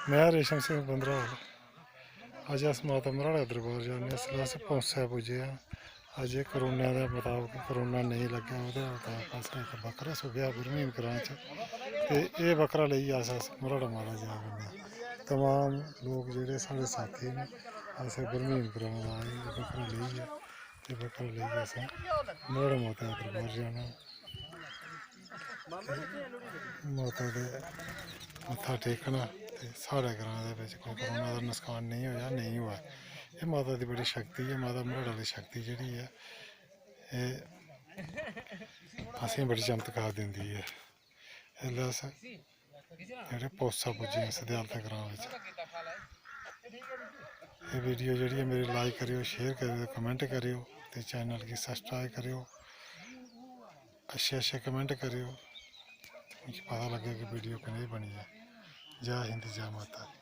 मैं रेशम सिंह बंदराल। अज अस माता मराड़ा दरबार जाने अस पौंसे पुज्जे हाँ। अज करोना के मुताबक करोना नहीं लग्गा ओह्दे मुताबक अस इक बकरा सुग्गेआ बरमीन ग्रांऽ च ते एह् बकरा लेइयै अस मराड़ा माता जा करने आं। तमाम लोग जेह्ड़े साढ़े साथी न अस बरमीन ग्रांऽ दा आए बकरा लेइयै ते बकरा लेइयै असें मराड़ा माता दे दरबार जाना। माता दे मत्था टेकना ते साढ़े ग्रांऽ दे बिच कोई करोना दा नुकसान नहीं होया नहीं होऐ। एह् माता दी बड़ी शक्ति है। माता मराड़ा दी शक्ति जेह्ड़ी ऐ एह् असेंगी बड़ी चमत्कार दिंदी ऐ। इसलै अस जेह्ड़े पौसा पुज्जे आं सदयाल ग्रांऽ बिच। एह् वीडियो जेह्ड़ी ऐ मेरी लाइक करेओ, शेयर करेओ, कमेंट करेओ ते चैनल गी सब्सक्राइब करेओ। अच्छे अच्छे कमेंट करेओ, मिगी पता लग्गे कि वीडियो कनेही बनी है। जय हिंद जय माता दी।